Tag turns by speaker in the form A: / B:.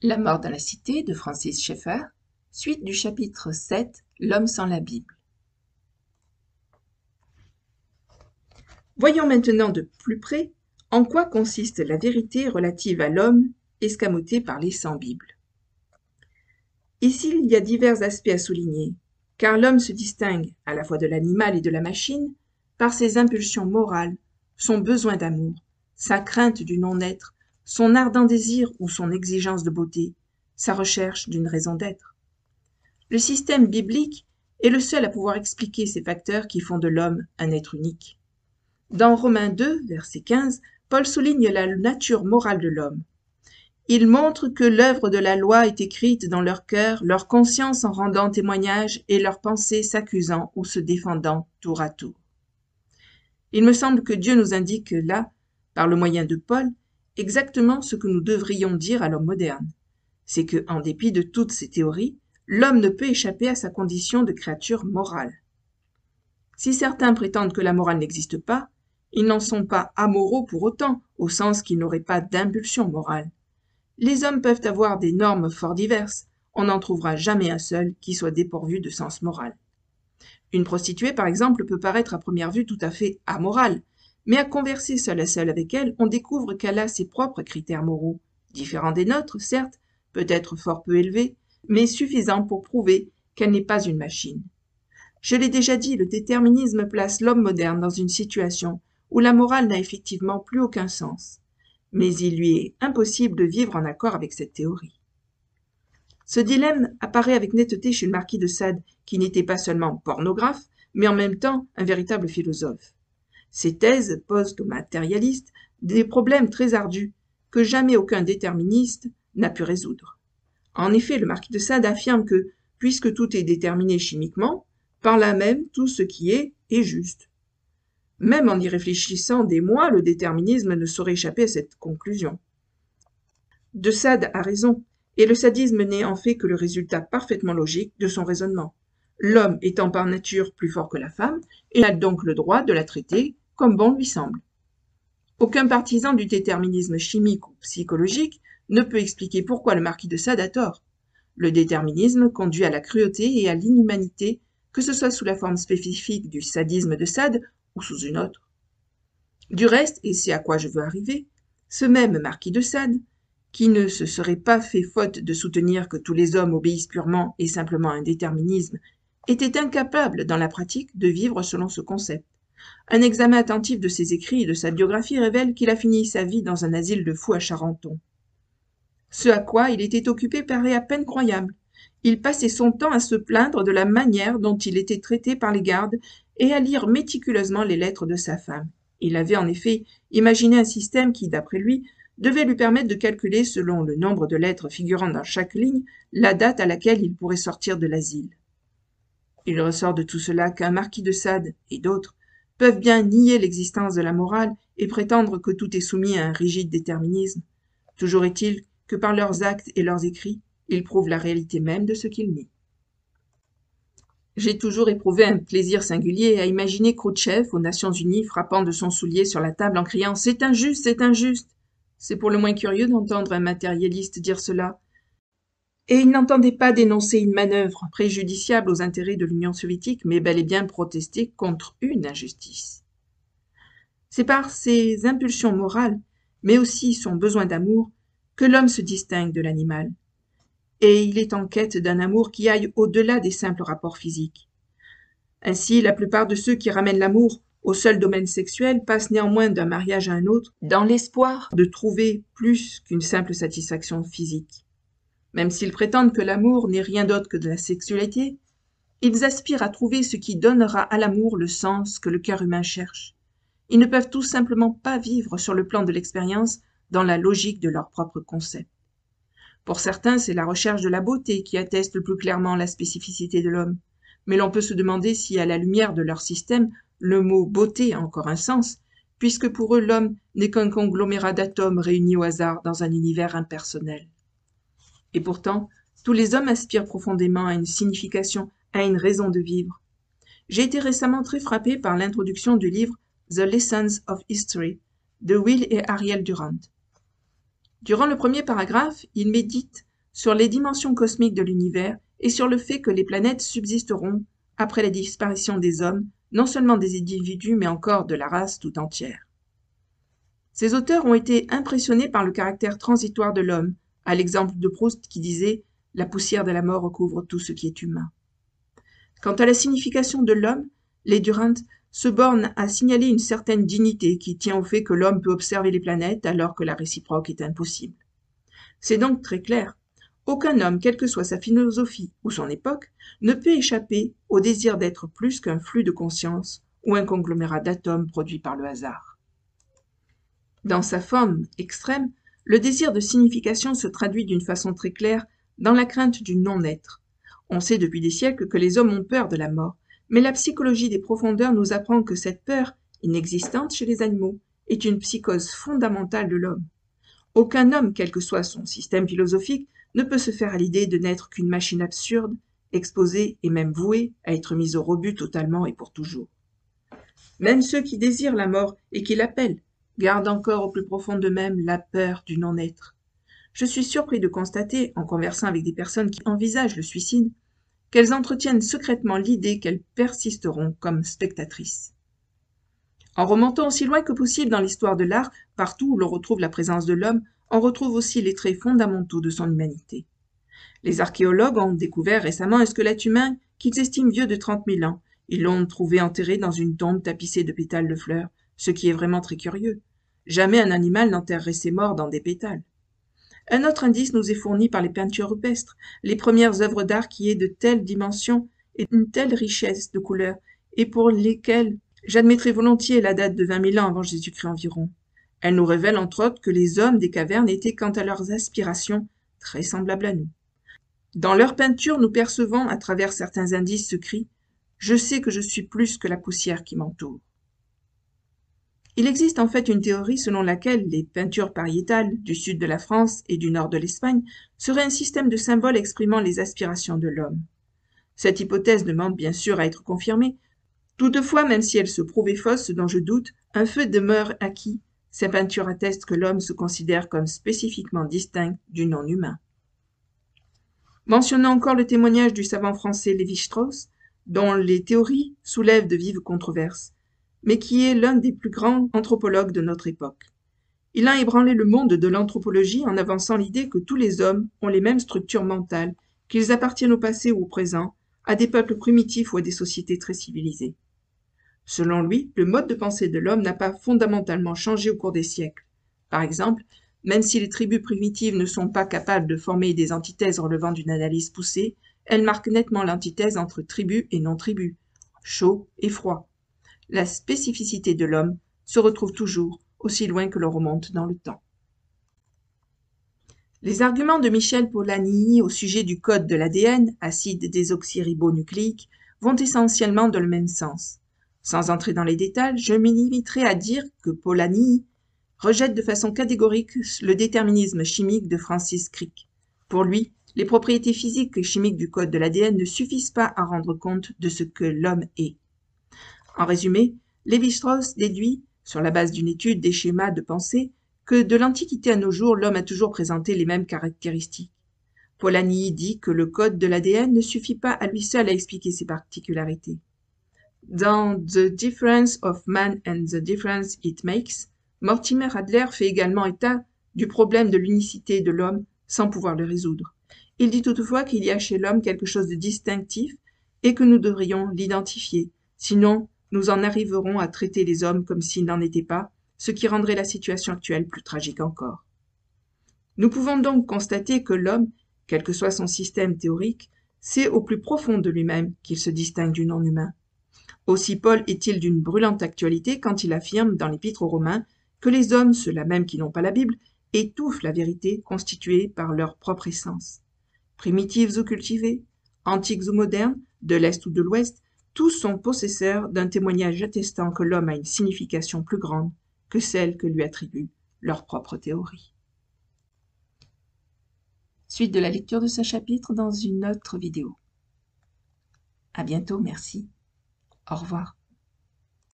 A: La mort dans la cité de Francis Schaeffer, suite du chapitre 7, L'homme sans la Bible. Voyons maintenant de plus près en quoi consiste la vérité relative à l'homme escamoté par les sans-Bible. Ici, il y a divers aspects à souligner, car l'homme se distingue à la fois de l'animal et de la machine par ses impulsions morales, son besoin d'amour, sa crainte du non-être, son ardent désir ou son exigence de beauté, sa recherche d'une raison d'être. Le système biblique est le seul à pouvoir expliquer ces facteurs qui font de l'homme un être unique. Dans Romains 2, verset 15, Paul souligne la nature morale de l'homme. Il montre que l'œuvre de la loi est écrite dans leur cœur, leur conscience en rendant témoignage et leurs pensées s'accusant ou se défendant tour à tour. Il me semble que Dieu nous indique là, par le moyen de Paul, exactement ce que nous devrions dire à l'homme moderne. C'est que, en dépit de toutes ces théories, l'homme ne peut échapper à sa condition de créature morale. Si certains prétendent que la morale n'existe pas, ils n'en sont pas amoraux pour autant, au sens qu'ils n'auraient pas d'impulsion morale. Les hommes peuvent avoir des normes fort diverses, on n'en trouvera jamais un seul qui soit dépourvu de sens moral. Une prostituée, par exemple, peut paraître à première vue tout à fait amorale, mais à converser seule à seule avec elle, on découvre qu'elle a ses propres critères moraux, différents des nôtres, certes, peut-être fort peu élevés, mais suffisants pour prouver qu'elle n'est pas une machine. Je l'ai déjà dit, le déterminisme place l'homme moderne dans une situation où la morale n'a effectivement plus aucun sens, mais il lui est impossible de vivre en accord avec cette théorie. Ce dilemme apparaît avec netteté chez le marquis de Sade, qui n'était pas seulement pornographe, mais en même temps un véritable philosophe. Ses thèses posent aux matérialistes des problèmes très ardus que jamais aucun déterministe n'a pu résoudre. En effet, le marquis de Sade affirme que, puisque tout est déterminé chimiquement, par là même tout ce qui est juste. Même en y réfléchissant des mois, le déterminisme ne saurait échapper à cette conclusion. De Sade a raison, et le sadisme n'est en fait que le résultat parfaitement logique de son raisonnement. L'homme étant par nature plus fort que la femme, il a donc le droit de la traiter comme bon lui semble. Aucun partisan du déterminisme chimique ou psychologique ne peut expliquer pourquoi le marquis de Sade a tort. Le déterminisme conduit à la cruauté et à l'inhumanité, que ce soit sous la forme spécifique du sadisme de Sade ou sous une autre. Du reste, et c'est à quoi je veux arriver, ce même marquis de Sade, qui ne se serait pas fait faute de soutenir que tous les hommes obéissent purement et simplement à un déterminisme, était incapable dans la pratique de vivre selon ce concept. Un examen attentif de ses écrits et de sa biographie révèle qu'il a fini sa vie dans un asile de fous à Charenton. Ce à quoi il était occupé paraît à peine croyable. Il passait son temps à se plaindre de la manière dont il était traité par les gardes et à lire méticuleusement les lettres de sa femme. Il avait en effet imaginé un système qui, d'après lui, devait lui permettre de calculer, selon le nombre de lettres figurant dans chaque ligne, la date à laquelle il pourrait sortir de l'asile. Il ressort de tout cela qu'un marquis de Sade et d'autres peuvent bien nier l'existence de la morale et prétendre que tout est soumis à un rigide déterminisme. Toujours est-il que par leurs actes et leurs écrits, ils prouvent la réalité même de ce qu'ils nient. J'ai toujours éprouvé un plaisir singulier à imaginer Khrouchtchev aux Nations Unies frappant de son soulier sur la table en criant « C'est injuste, c'est injuste !» C'est pour le moins curieux d'entendre un matérialiste dire cela. Et il n'entendait pas dénoncer une manœuvre préjudiciable aux intérêts de l'Union soviétique, mais bel et bien protester contre une injustice. C'est par ses impulsions morales, mais aussi son besoin d'amour, que l'homme se distingue de l'animal. Et il est en quête d'un amour qui aille au-delà des simples rapports physiques. Ainsi, la plupart de ceux qui ramènent l'amour au seul domaine sexuel passent néanmoins d'un mariage à un autre dans l'espoir de trouver plus qu'une simple satisfaction physique. Même s'ils prétendent que l'amour n'est rien d'autre que de la sexualité, ils aspirent à trouver ce qui donnera à l'amour le sens que le cœur humain cherche. Ils ne peuvent tout simplement pas vivre sur le plan de l'expérience dans la logique de leur propre concept. Pour certains, c'est la recherche de la beauté qui atteste le plus clairement la spécificité de l'homme. Mais l'on peut se demander si, à la lumière de leur système, le mot « beauté » a encore un sens, puisque pour eux l'homme n'est qu'un conglomérat d'atomes réunis au hasard dans un univers impersonnel. Et pourtant, tous les hommes aspirent profondément à une signification, à une raison de vivre. J'ai été récemment très frappé par l'introduction du livre « The Lessons of History » de Will et Ariel Durant. Durant le premier paragraphe, il médite sur les dimensions cosmiques de l'univers et sur le fait que les planètes subsisteront après la disparition des hommes, non seulement des individus mais encore de la race tout entière. Ces auteurs ont été impressionnés par le caractère transitoire de l'homme, à l'exemple de Proust qui disait « La poussière de la mort recouvre tout ce qui est humain ». Quant à la signification de l'homme, les Durant se bornent à signaler une certaine dignité qui tient au fait que l'homme peut observer les planètes alors que la réciproque est impossible. C'est donc très clair. Aucun homme, quelle que soit sa philosophie ou son époque, ne peut échapper au désir d'être plus qu'un flux de conscience ou un conglomérat d'atomes produits par le hasard. Dans sa forme extrême, le désir de signification se traduit d'une façon très claire dans la crainte du non-être. On sait depuis des siècles que les hommes ont peur de la mort, mais la psychologie des profondeurs nous apprend que cette peur, inexistante chez les animaux, est une psychose fondamentale de l'homme. Aucun homme, quel que soit son système philosophique, ne peut se faire à l'idée de n'être qu'une machine absurde, exposée et même vouée à être mise au rebut totalement et pour toujours. Même ceux qui désirent la mort et qui l'appellent gardent encore au plus profond d'eux-mêmes la peur du non-être. Je suis surpris de constater, en conversant avec des personnes qui envisagent le suicide, qu'elles entretiennent secrètement l'idée qu'elles persisteront comme spectatrices. En remontant aussi loin que possible dans l'histoire de l'art, partout où l'on retrouve la présence de l'homme, on retrouve aussi les traits fondamentaux de son humanité. Les archéologues ont découvert récemment un squelette humain qu'ils estiment vieux de 30 000 ans. Ils l'ont trouvé enterré dans une tombe tapissée de pétales de fleurs, ce qui est vraiment très curieux. Jamais un animal n'enterrerait ses morts dans des pétales. Un autre indice nous est fourni par les peintures rupestres, les premières œuvres d'art qui aient de telles dimensions et une telle richesse de couleurs, et pour lesquelles j'admettrai volontiers la date de 20 000 ans avant Jésus-Christ environ. Elles nous révèlent entre autres que les hommes des cavernes étaient quant à leurs aspirations très semblables à nous. Dans leurs peintures, nous percevons, à travers certains indices, ce cri « Je sais que je suis plus que la poussière qui m'entoure ». Il existe en fait une théorie selon laquelle les peintures pariétales du sud de la France et du nord de l'Espagne seraient un système de symboles exprimant les aspirations de l'homme. Cette hypothèse demande bien sûr à être confirmée. Toutefois, même si elle se prouvait fausse, ce dont je doute, un fait demeure acquis. Ces peintures attestent que l'homme se considère comme spécifiquement distinct du non-humain. Mentionnons encore le témoignage du savant français Lévi-Strauss, dont les théories soulèvent de vives controverses, mais qui est l'un des plus grands anthropologues de notre époque. Il a ébranlé le monde de l'anthropologie en avançant l'idée que tous les hommes ont les mêmes structures mentales, qu'ils appartiennent au passé ou au présent, à des peuples primitifs ou à des sociétés très civilisées. Selon lui, le mode de pensée de l'homme n'a pas fondamentalement changé au cours des siècles. Par exemple, même si les tribus primitives ne sont pas capables de former des antithèses relevant d'une analyse poussée, elles marquent nettement l'antithèse entre tribu et non-tribu, chaud et froid. La spécificité de l'homme se retrouve toujours, aussi loin que l'on remonte dans le temps. Les arguments de Michel Polanyi au sujet du code de l'ADN, acide désoxyribonucléique, vont essentiellement dans le même sens. Sans entrer dans les détails, je me limiterai à dire que Polanyi rejette de façon catégorique le déterminisme chimique de Francis Crick. Pour lui, les propriétés physiques et chimiques du code de l'ADN ne suffisent pas à rendre compte de ce que l'homme est. En résumé, Lévi-Strauss déduit, sur la base d'une étude des schémas de pensée, que de l'Antiquité à nos jours, l'homme a toujours présenté les mêmes caractéristiques. Polanyi dit que le code de l'ADN ne suffit pas à lui seul à expliquer ces particularités. Dans The Difference of Man and the Difference It Makes, Mortimer Adler fait également état du problème de l'unicité de l'homme sans pouvoir le résoudre. Il dit toutefois qu'il y a chez l'homme quelque chose de distinctif et que nous devrions l'identifier, sinon nous en arriverons à traiter les hommes comme s'ils n'en étaient pas, ce qui rendrait la situation actuelle plus tragique encore. Nous pouvons donc constater que l'homme, quel que soit son système théorique, sait au plus profond de lui-même qu'il se distingue du non-humain. Aussi Paul est-il d'une brûlante actualité quand il affirme dans l'Épître aux Romains que les hommes, ceux-là même qui n'ont pas la Bible, étouffent la vérité constituée par leur propre essence. Primitifs ou cultivés, antiques ou modernes, de l'Est ou de l'Ouest, tous sont possesseurs d'un témoignage attestant que l'homme a une signification plus grande que celle que lui attribue leur propre théorie. Suite de la lecture de ce chapitre dans une autre vidéo. À bientôt, merci. Au revoir.